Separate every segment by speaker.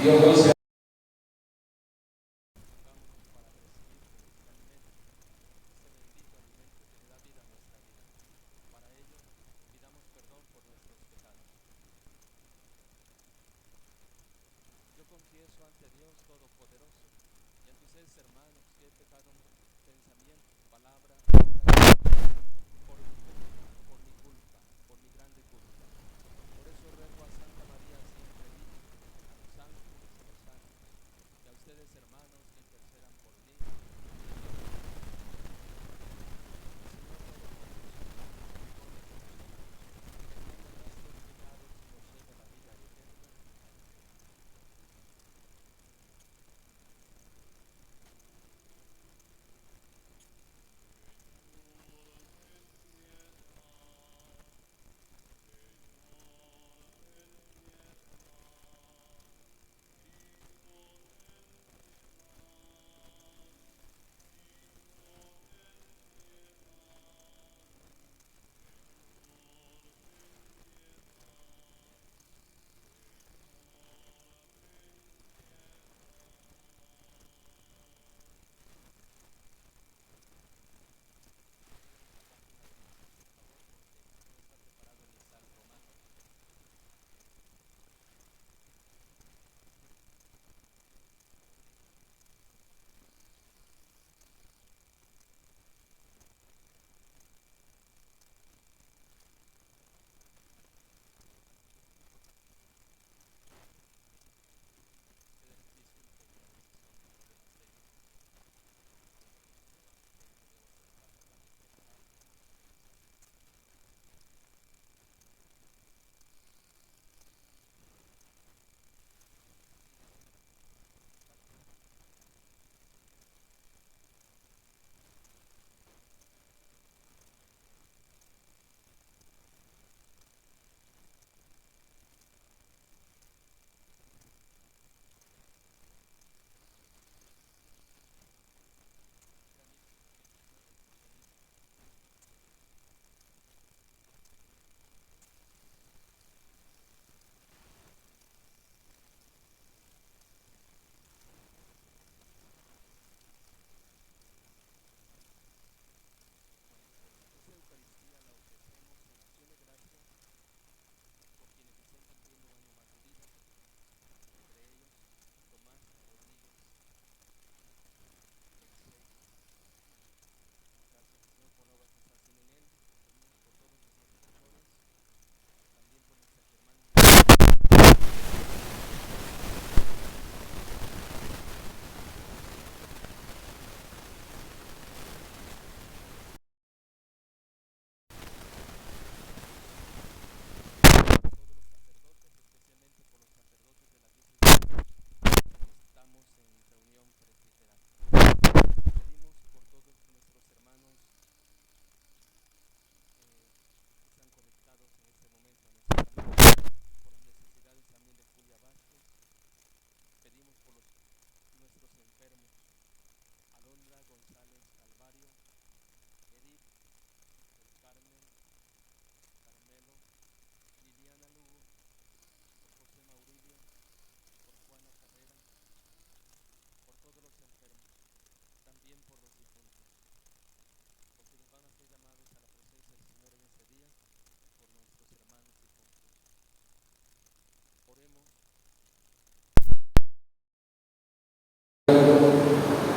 Speaker 1: Dios hoy se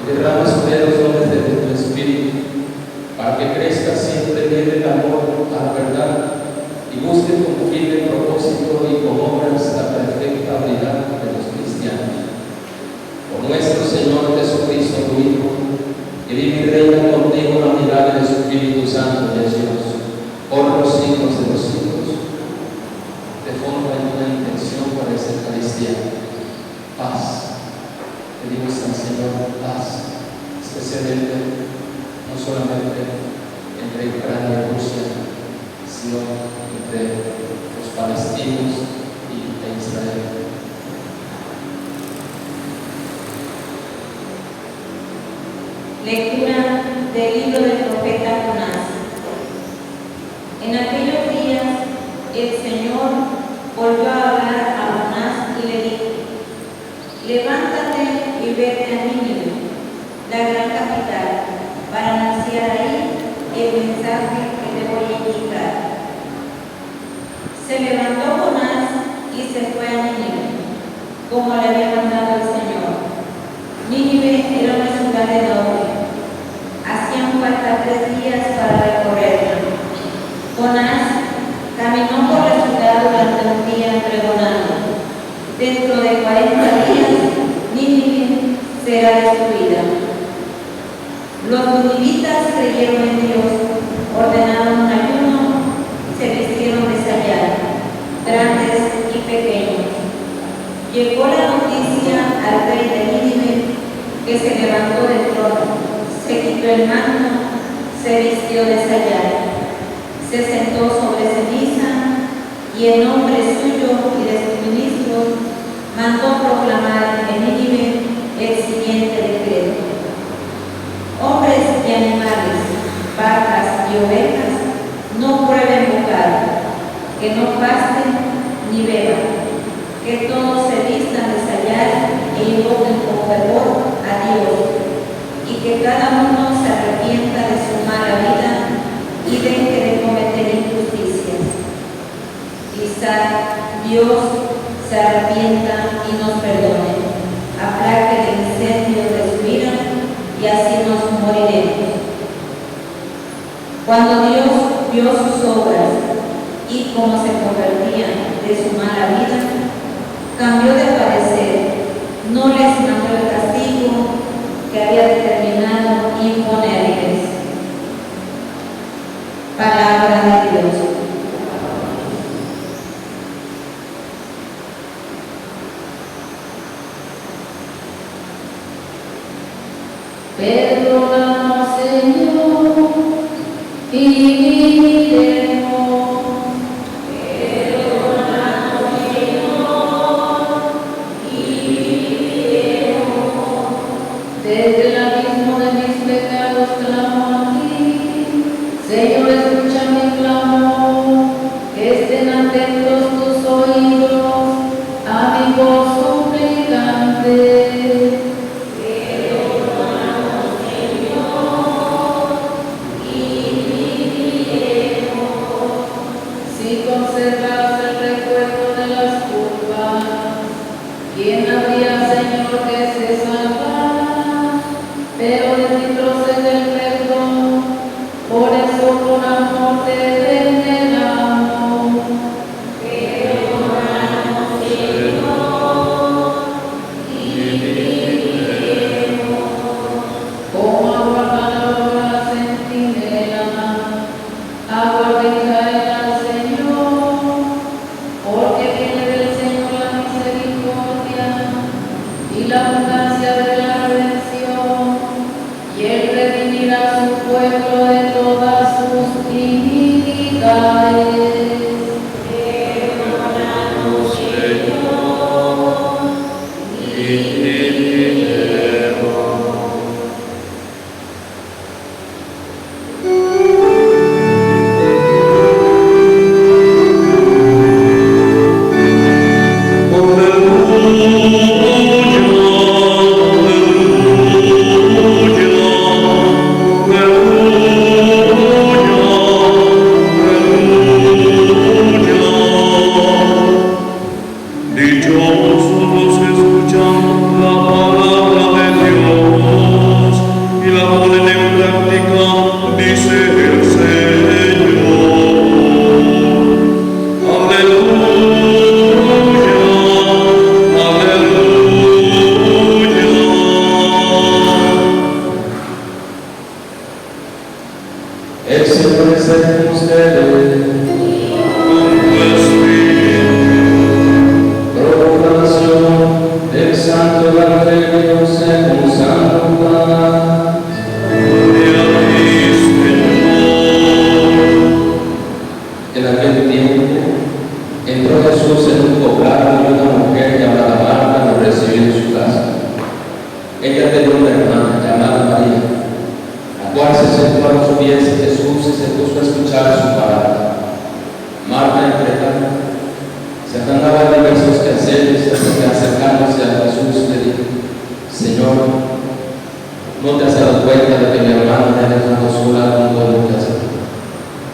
Speaker 1: derrama sobre los dones de tu Espíritu, para que crezca siempre bien el amor a la verdad y busque con firme propósito y con obras la perfecta unidad de los cristianos. Por nuestro Señor Jesucristo, tu Hijo, que vive y reina contigo en la unidad del Espíritu Santo de Dios, por los siglos de los siglos. De fondo hay una intención para esta Eucaristía: paz. Pedimos al Señor paz, especialmente no solamente entre Ucrania y Rusia, sino entre los palestinos y Israel.
Speaker 2: Lectura del libro del profeta Jonás. En aquellos días el Señor volvió a hablar a Jonás y le dijo: levántate y vete a Nínive, la gran capital, para anunciar ahí el mensaje que te voy a indicar. Se levantó Jonás y se fue a Nínive, como le había mandado el Señor. Nínive era una ciudad enorme. Hacían falta 3 días para recorrerla. Jonás caminó por la ciudad durante un día pregonando: dentro de 40 días, Nínive será destruida. Los ninivitas creyeron en Dios, ordenaron un ayuno, se vistieron de sayal, grandes y pequeños. Llegó la noticia al rey de Nínive, que se levantó del trono, se quitó el manto, se vistió de sayal, se sentó sobre ceniza y en nombre suyo y de sus ministros mandó proclamar en Nínive el siguiente decreto: hombres y animales, vacas y ovejas, no prueben bocado, que no pasten ni beban, que todos se vistan de sayal e invoquen con fervor a Dios, y que cada uno se arrepienta de su mala vida y deje de cometer injusticias. Quizá Dios se arrepienta y nos perdone, aplaque el incendio de su ira y así nos moriremos. Cuando Dios vio sus obras y cómo se convertían de su mala vida, cambió de parecer, no les mandó el castigo que había determinado imponerles. Palabra de Dios.
Speaker 3: Perdónanos, Señor, y viviremos. Perdónanos, Señor, y viviremos. Desde el abismo de mis pecados clamo a ti. Señor, escucha mi clamor. Estén atentos tus oídos a mi voz suplicante. Conservas el recuerdo de las culpas. ¿Quién habría, Señor, que se salvara? Pero de ti procede el perdón, por eso con amor te veneramos. Perdónanos, Señor, y viviremos. Como aguardan ahora centinela, aguarden caer al Señor, porque viene del Señor la misericordia y la abundancia de la redención, y Él redimirá a su pueblo de todas sus iniquidades. Perdónanos, Señor, y viviremos.
Speaker 1: Se trataba de diversos quehaceres, hasta que acercándose a Jesús le dado cuenta de que mi hermano me ha dejado sola con todo lo que hace.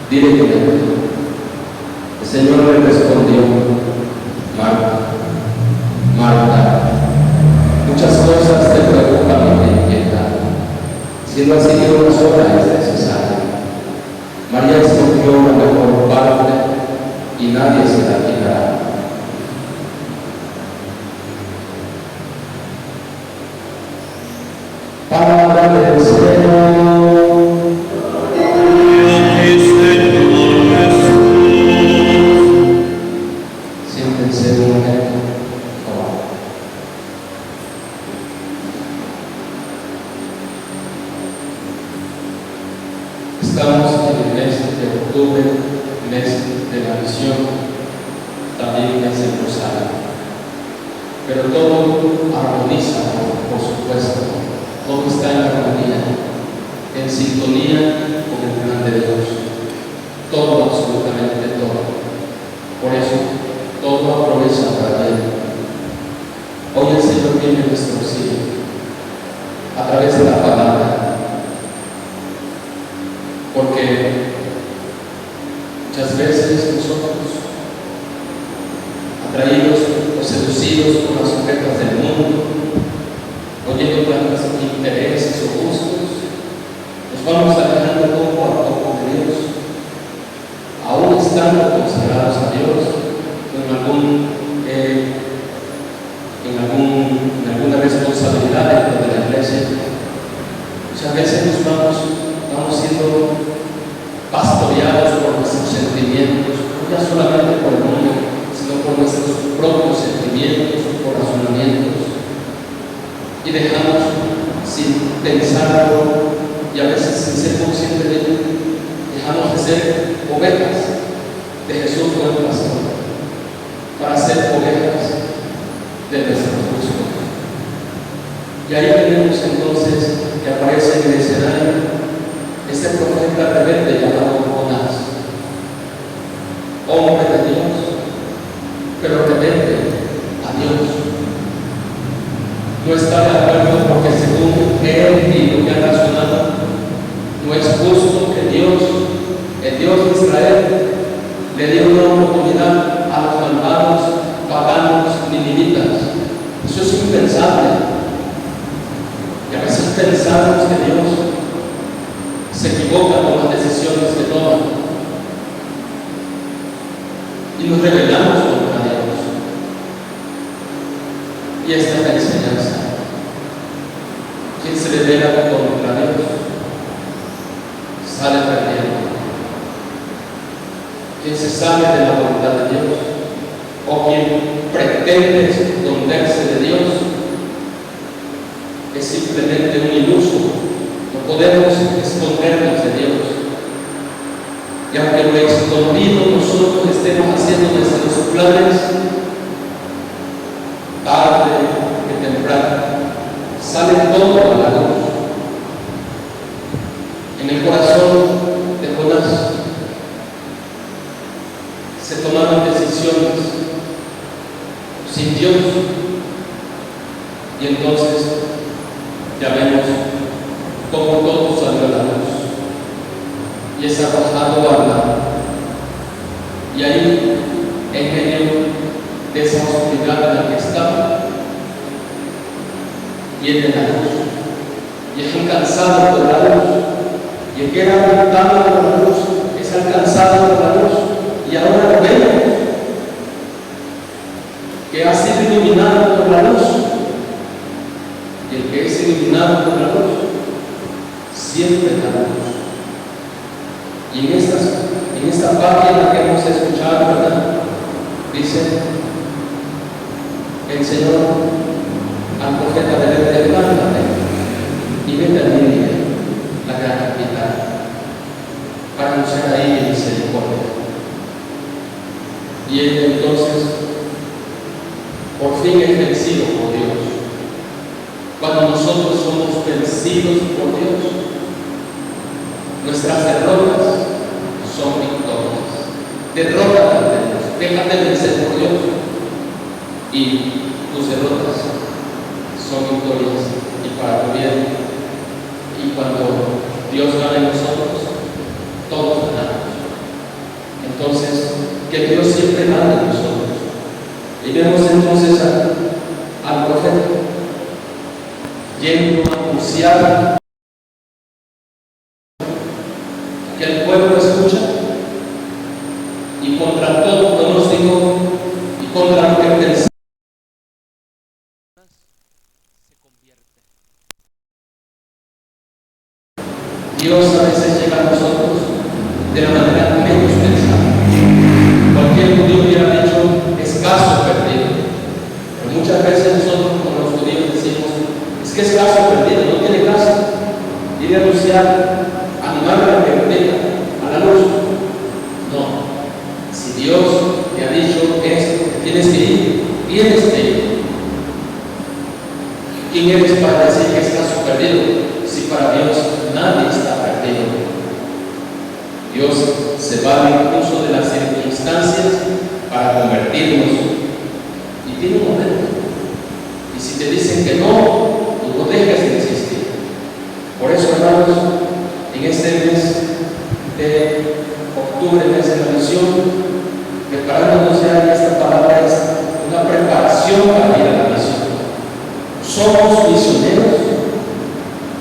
Speaker 1: Dile que me perdone. El Señor le respondió: Marta, Marta, muchas cosas te preocupan y te inquietan. Siendo así que una sola es necesaria. María escogió la mejor parte y nadie se la quitará. Palabra del Señor. Siéntense un momento, por favor. Estamos en el mes de octubre, mes de la misión, también mes del rosario. Pero todo armoniza, por supuesto. Todo está en armonía, en sintonía con el plan de Dios. Todo, absolutamente todo. Por eso, todo aprovecha para bien. Hoy el Señor viene en nuestro auxilio a través de la palabra, porque muchas veces nosotros, atraídos o seducidos por las ofertas del mundo, oyendo tantos intereses o gustos, nos vamos alejando poco a poco de Dios, aún estando consagrados a Dios, en alguna responsabilidad dentro de la iglesia. Muchas veces nos vamos siendo pastoreados por nuestros sentimientos, no ya solamente por el mundo, sino por nuestros propios sentimientos o razonamientos. Y dejamos sin pensarlo y a veces sin ser conscientes de ello, dejamos de ser ovejas de Jesús buen pastor para ser ovejas de nuestro Jesús. Y ahí tenemos entonces que aparece en el escenario este profeta rebelde llamado Jonás, hombre de Dios, pero rebelde a Dios. No está de acuerdo porque según él y lo que ha razonado, no es justo que Dios, el Dios de Israel, le dio una oportunidad a los malvados, paganos, ninivitas. Eso es impensable. Y a veces pensamos que Dios se equivoca con las decisiones que toma y nos rebelamos contra Dios. Y esta es la enseñanza. Quien se revela contra Dios sale perdiendo. Quien se sale de la voluntad de Dios o quien pretende esconderse de Dios es simplemente un iluso. No podemos escondernos de Dios. Y aunque lo escondido nosotros estemos haciendo nuestros planes, tarde que temprano sale todo a la luz. En el corazón de Jonás se tomaron decisiones sin Dios, y entonces ya vemos cómo todo salió a la luz y es arrojado al mar. Y ahí, en medio de esa oscuridad en la que estaba, viene la luz, y es alcanzado por la luz, y el que era alcanzado por la luz es alcanzado por la luz, y ahora lo vemos que ha sido iluminado por la luz, y el que es iluminado por la luz siempre la luz. Y en esta página que hemos escuchado, ¿verdad?, dice el Señor al profeta Belén: levántate y vete a Nínive, la gran capital, para anunciar ahí mi misericordia. Y él entonces por fin es vencido por Dios. Cuando nosotros somos vencidos por Dios, nuestras derrotas son victorias. Derrótate ante Dios, déjate vencer por Dios, y tus derrotas son victorias y para tu bien. Y cuando Dios gana en nosotros, todos ganamos. Entonces, que Dios siempre gana en nosotros. Y vemos entonces al profeta yendo a anunciar que el pueblo escucha, y contra todo pronóstico y contra lo que pensamos se convierte. Dios a veces llega a nosotros de la manera menos pensada. Cualquier judío hubiera dicho escaso perdido, pero muchas veces nosotros como los judíos decimos es que es caso perdido, no tiene caso ir a anunciar, animar a la que a la luz. No, si Dios te ha dicho esto, tienes que ir, tienes que ir. ¿Quién eres para decir que es caso perdido? Si para Dios nadie está perdido. Dios se vale incluso de las circunstancias para convertirnos. Y tiene un momento. Y si te dicen que no, tú no dejes de insistir. Por eso, hermanos, en este mes de octubre, mes de la misión, preparándonos ya, esta palabra es una preparación para ir a la misión. Somos misioneros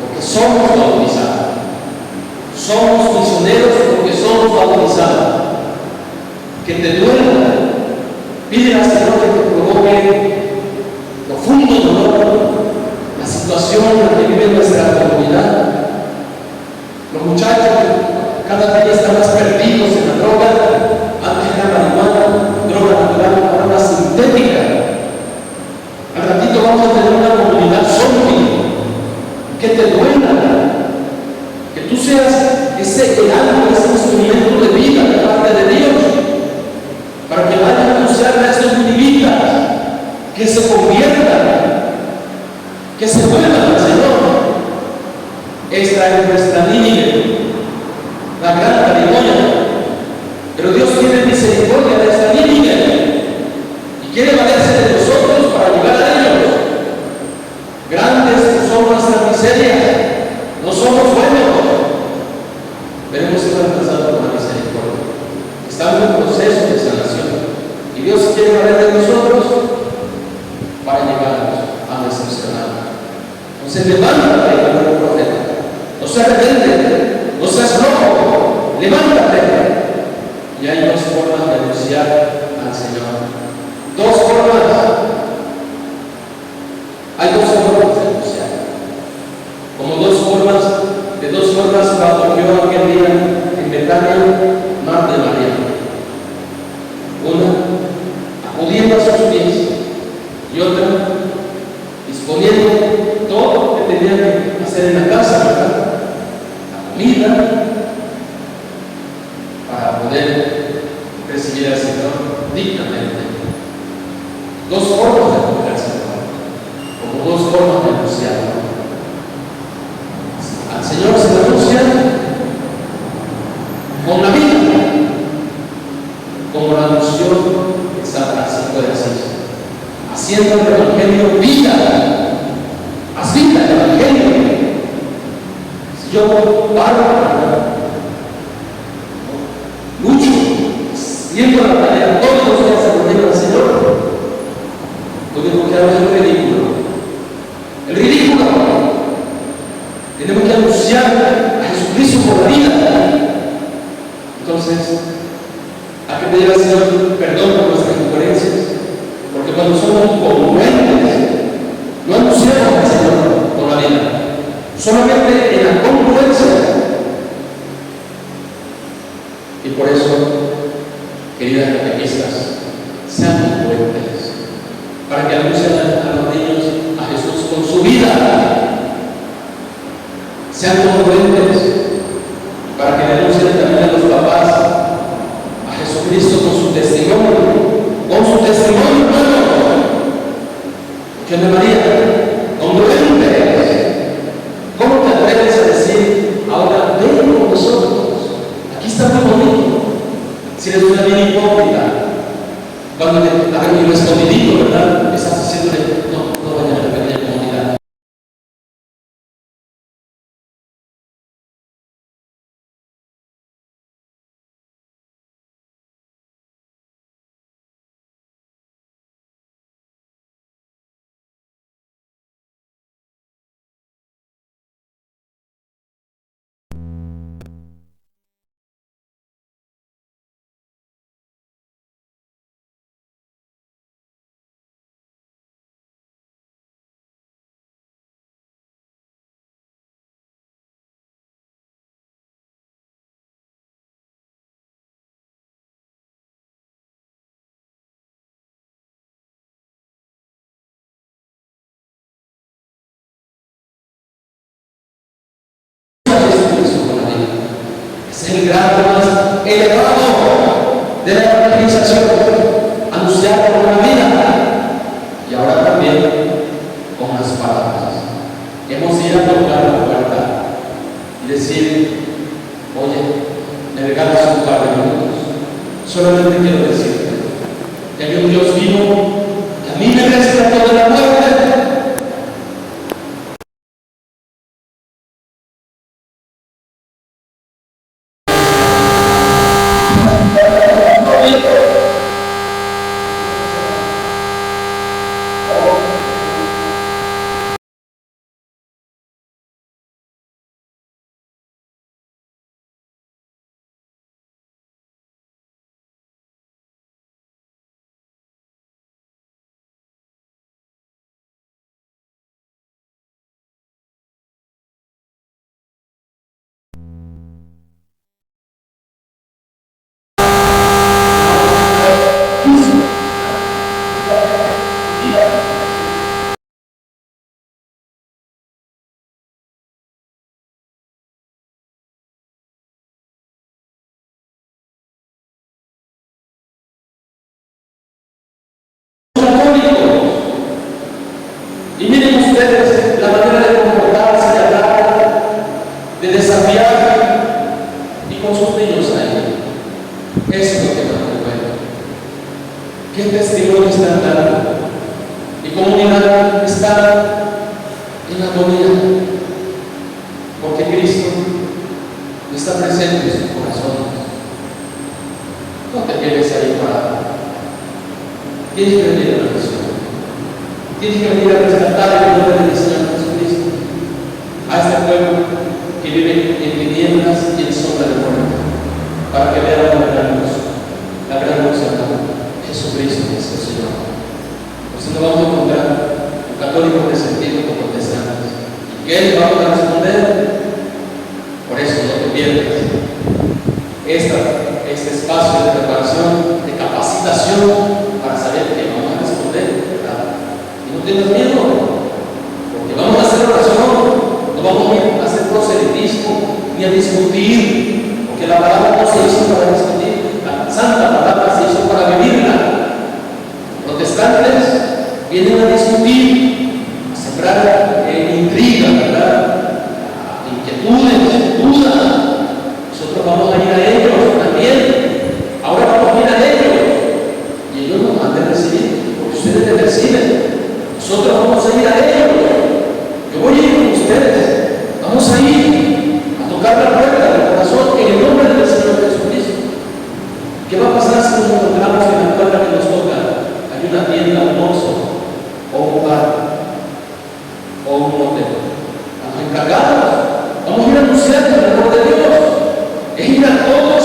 Speaker 1: porque somos bautizados. Somos misioneros porque somos bautizados. Que te duela, pide al Señor que te provoque profundo dolor la situación en la que vive nuestra comunidad. Los muchachos cada día están más perdidos en la droga. Antes era marihuana, droga natural, ahora sintética. Al ratito vamos a tener una comunidad zombie. Que te duela, que tú seas ese algo, ese instrumento de vida de parte de Dios, para que vayan a anunciar a estos individuos que se conviertan, que se vuelvan al Señor. Esta es nuestra Nínive, la gran Babilonia. Pero Dios tiene misericordia de esta Nínive y quiere valerse de nosotros para llegar a ellos. Grandes son nuestras miserias, no somos buenos, pero hemos sido alcanzados por la misericordia. Estamos en proceso de sanación y Dios quiere valer de nosotros para llegar a decepcionar. Entonces levántate, hermano profeta, no seas rebelde, no seas loco, levántate. Y hay dos formas de anunciar al Señor. Dos formas. Hay dos formas de anunciar. Como de dos formas bautió aquel día en Betania, Marta y María. Una, acudiendo a sus pies, y otra, disponiendo todo lo que tenía que hacer en la casa, ¿verdad? La comida, para poder recibir al Señor dignamente. Dos formas de acudir al Señor, como dos formas de anunciarlo. Al Señor se le anuncia con la vida, como la anunció San Francisco de Asís, haciendo el Evangelio vida. Haz vida el Evangelio. Si yo paro, lucho, yendo a la tarea todos los días a poner al Señor, lo único que hago es el ridículo. El ridículo. Tenemos que anunciar a Jesucristo por la vida. Entonces, hay que pedir al Señor perdón por nuestras incoherencias, porque cuando somos congruentes, no anunciamos al Señor por la vida, solamente en la congruencia. Y por eso, queridas catequistas, sean congruentes, para que anuncien a los niños a Jesús con su vida. Sean congruentes para que le anuncien también a los papás a Jesucristo con su testimonio, hermano. ¿Qué me María? Congruentes. ¿Cómo te atreves a decir ahora ven con nosotros? Aquí está muy bonito. Si eres una bien hipócrita, cuando te hagan un escondidito, ¿verdad? Estás diciéndole, no vayan a la el grado más elevado de la evangelización, anunciar por una vida y ahora también con las palabras. Hemos ido a tocar la puerta y decir: oye, me regalas un par de minutos. Solamente quiero decirte que hay un Dios vivo que a mí me rescató de la muerte. Y miren ustedes la manera de comportarse, de hablar, de desafiar, y con sus niños ahí. Eso es lo que nos recuerda. ¿Qué testimonio están dando? Mi comunidad está en agonía, porque Cristo está presente en sus corazones. No te quedes ahí parado. Tienes que venir a la misión. Tienes que venir a rescatar el nombre del Señor Jesucristo a este pueblo que vive en tinieblas y en sombra de muerte, para que vean la gran luz hermano. Jesucristo es el Señor. Pues no vamos a encontrar un católico resentido con protestantes. ¿Y qué les vamos a responder? Por eso no te pierdas este espacio de preparación, de capacitación, para saber que vamos a responder, ¿verdad? Y no tengas miedo, porque vamos a hacer oración, no vamos a hacer proselitismo ni a discutir, porque la palabra no se hizo para discutir, la santa palabra se hizo para vivirla. Protestantes vienen a discutir, a sembrar intriga, ¿verdad? Inquietudes, dudas. Nosotros vamos a ir a ellos también. Ahora vamos a ir a ellos. Y ellos nos van a recibir, porque ustedes les reciben. Nosotros vamos a ir a ellos. Yo voy a ir con ustedes. Vamos a ir a tocar la puerta del corazón en el nombre del Señor Jesucristo. ¿Qué va a pasar si nos encontramos en la puerta que nos toca? Hay una tienda, un oso, o un bar, o un hotel. A los encargados. Vamos a ir a anunciar el amor de Dios. Es ir a todos los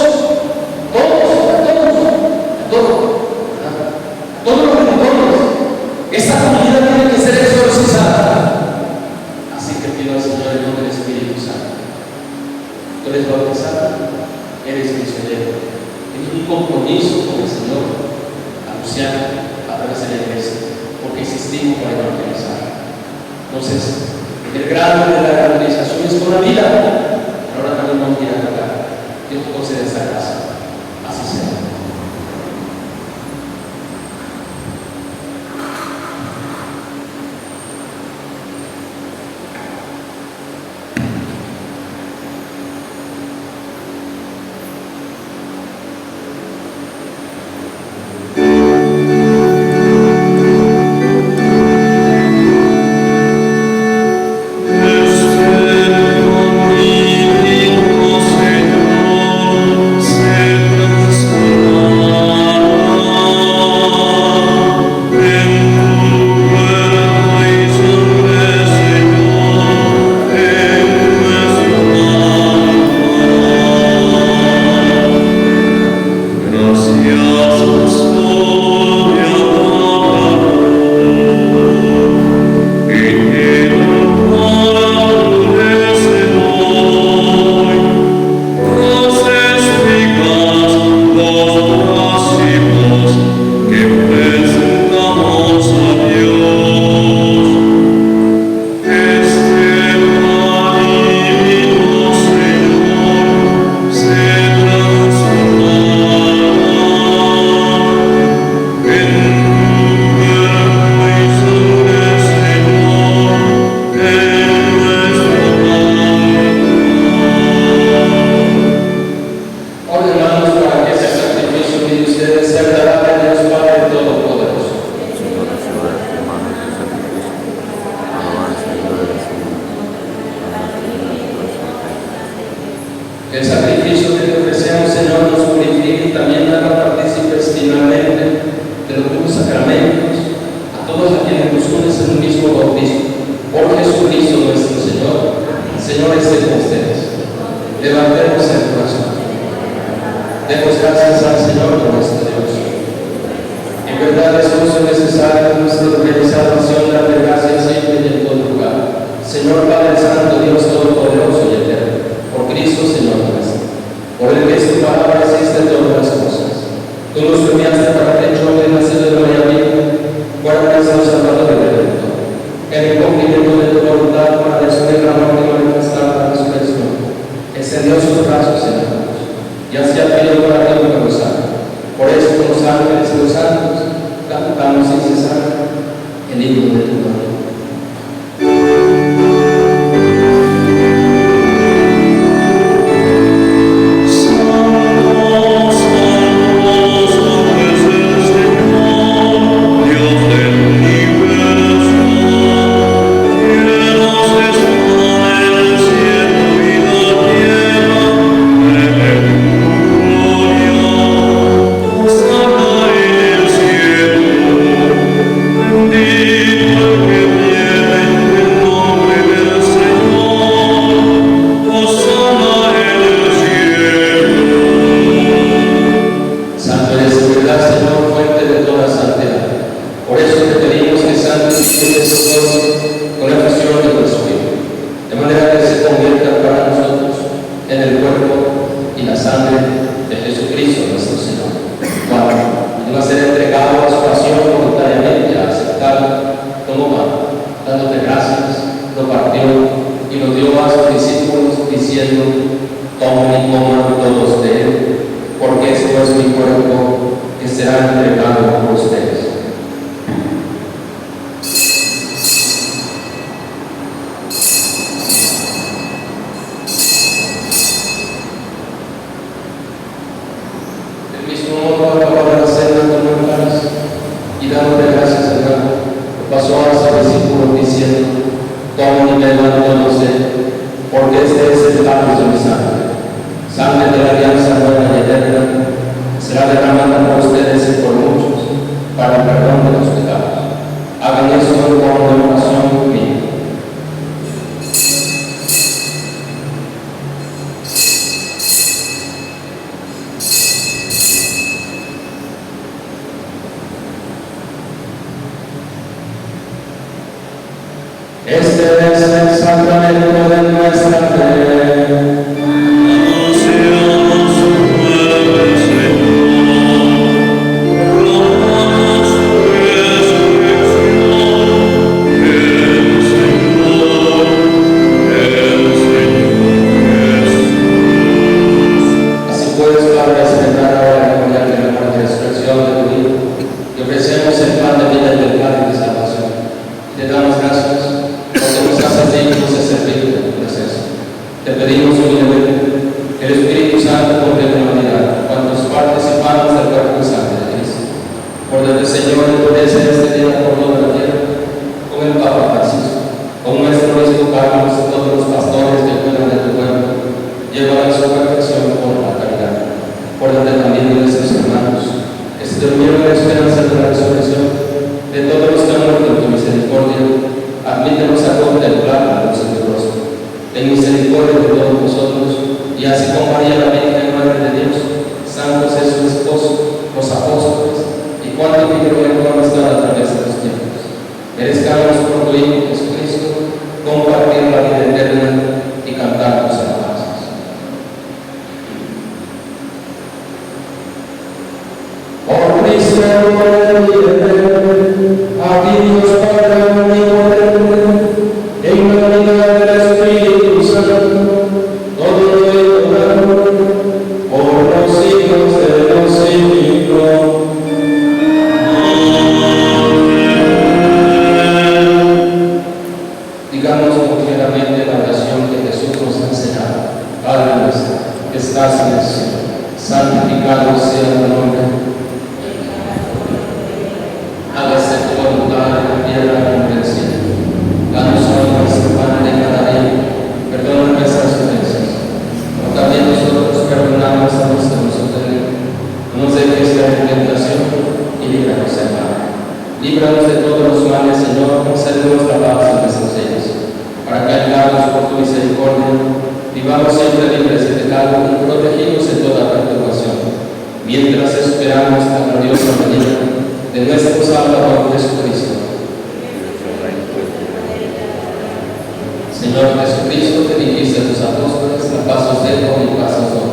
Speaker 1: rincones. Esta comunidad tiene que ser exorcizada. Así que pido al Señor en nombre del Espíritu Santo. Tú eres bautizado, eres misionero. Tienes un compromiso con el Señor, anunciar a través de la iglesia, porque existimos para evangelizar. Entonces, el grado de la evangelización es con la vida. Ahora también vamos a ir a tratar. Dios te concede esta gracia. Así sea.
Speaker 4: Señor, se transforma.
Speaker 1: Que el sacrificio que te ofrecemos, Señor, nos purifique y también haga partícipes finalmente de los mismos sacramentos a todos a quienes nos unes en un mismo bautismo. Por Jesucristo nuestro Señor. Señor, esté con ustedes. Levantemos el corazón. Demos gracias al Señor nuestro Dios. En verdad es justo y necesario nuestra salvación, darle gracias siempre y en todo lugar. Señor Padre Santo, Dios Todopoderoso y Eterno, por Cristo Señor nuestro, por el que es tu palabra existe todas las cosas. Tú nos enviaste para que yo de nacido de María Virgen, fuera nuestro Salvador y Redentor. En el cumplimiento de tu voluntad para destruir la muerte y manifestar la resurrección, extendió sus brazos en la cruz, y así ha pedido para ti que nos haga. Por eso con los ángeles y los santos cantamos sin cesar el himno de tu gloria. También para que, ayudados por tu misericordia, vivamos siempre libres de pecado y protegidos en toda perturbación, mientras esperamos la gloriosa venida de nuestro Salvador Jesucristo. Señor Jesucristo, que dijiste a tus apóstoles: la paz os dejo y paz os doy.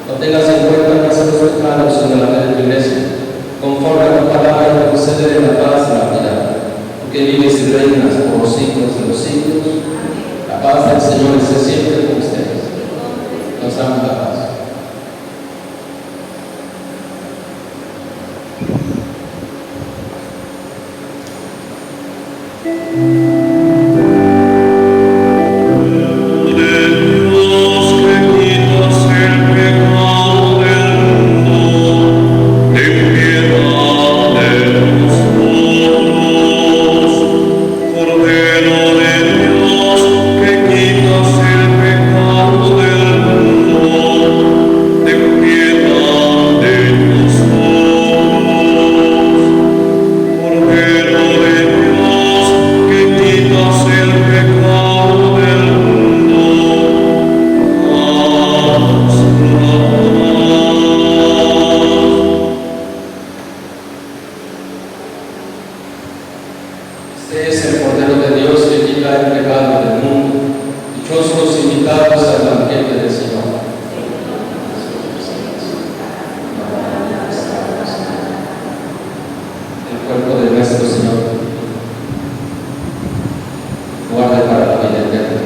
Speaker 1: No tengas en cuenta nuestros pecados en la de tu iglesia, conforme a tu palabra, concédele la paz y la piedad, porque vives y reinas por los siglos de los siglos. La paz del Señor esté siempre con ustedes. Nos damos la paz. Este es el Cordero de Dios que quita el pecado del mundo. Dichosos los invitados al banquete del Señor. El cuerpo de nuestro Señor guarda para la vida eterna.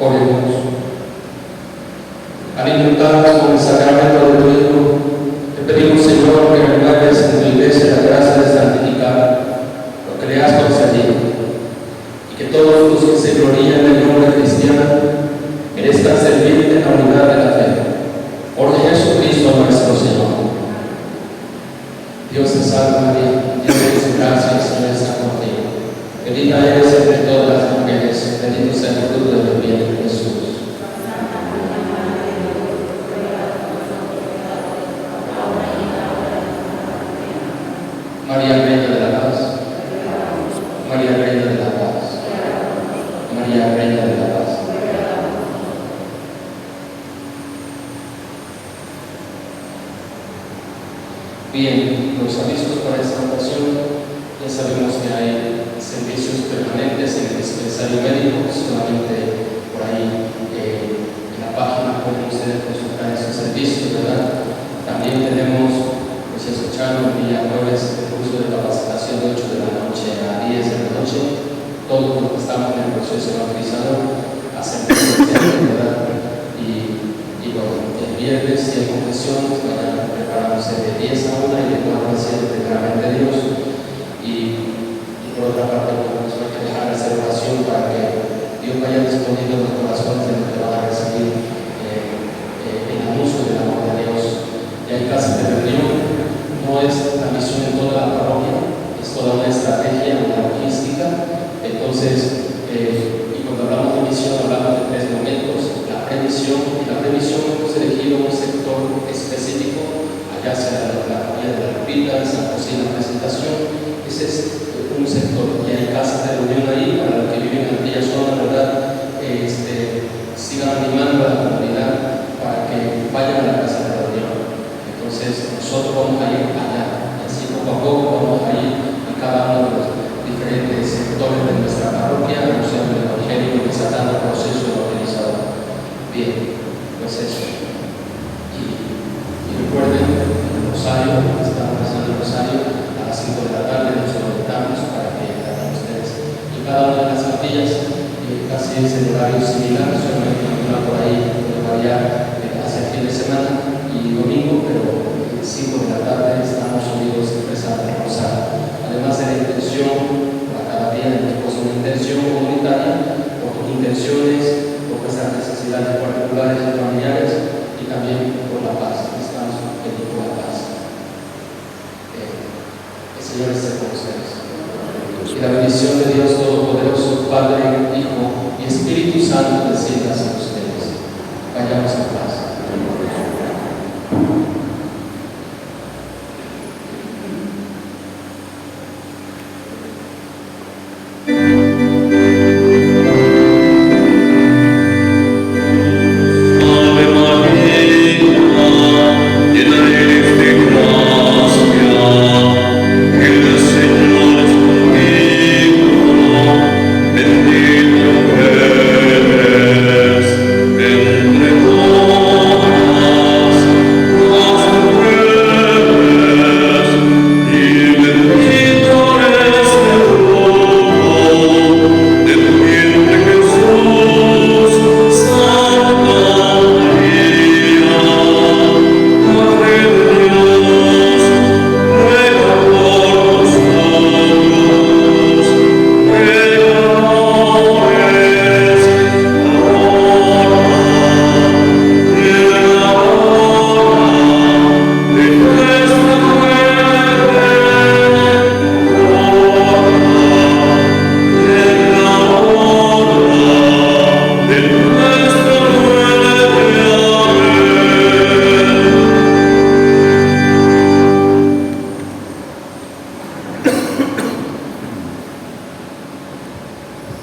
Speaker 1: Oremos. Alimentados con el sacramento de tu Hijo, te pedimos, Señor, que renueves en tu iglesia la gracia de santificar lo que le has concedido, y que todos los que se glorían en el nombre cristiano merezcan servirte en la unidad de la fe. Por Jesucristo nuestro Señor. Dios te salve María, llena eres de gracia, el Señor está contigo. Bendita eres entre todas las mujeres. Bien, los avisos para esta ocasión, ya sabemos que hay servicios permanentes en el dispensario médico, solamente por ahí en la página pueden ustedes consultar esos servicios, ¿verdad? También tenemos, pues ya escucharon, el día jueves el curso de capacitación de 8 de la noche a 10 de la noche. Todos los que estamos en el proceso evangelizador hacemos ¿verdad? Y bueno, el viernes si hay confesión, vayan preparándose de 10 a 1 y de 4 a 7 primeramente Dios. Y por otra parte, bueno, hay que dejar de hacer oración para que Dios vaya disponiendo los corazones de los que van a recibir el anuncio del amor de Dios. Y hay casas de reunión, no es la misión en toda la parroquia, es toda una estrategia, una logística. Entonces, y cuando hablamos de misión, hablamos de 3 momentos: la previsión, y la previsión hemos elegido un sector específico, allá sea la capilla de la Lupita, San José y la presentación. Ese es un sector, y hay casas de reunión ahí para los que viven en aquella zona, ¿verdad? Sigan animando a la comunidad para que vayan a la casa de reunión. Entonces, nosotros vamos a ir allá, y así poco a poco vamos a ir a cada uno de los diferentes sectores de nuestra parroquia, anunciando el Evangelio y desatando el proceso evangelizador. Bien, pues eso. Y recuerden, el rosario, estamos haciendo el rosario a las 5 de la tarde, nos conectamos para que hagan ustedes. Y cada una de las capillas casi es en horario similar, solamente una por ahí puede variar hacia el fin de semana y domingo, pero a las 5 de la tarde estamos unidos empezando el rosario. Además de la intención, para cada día tenemos una intención comunitaria, por tus intenciones, por nuestras necesidades particulares y familiares, y también por la paz. Estamos pidiendo por la paz. El Señor esté con ustedes. Y la bendición de Dios Todopoderoso, Padre,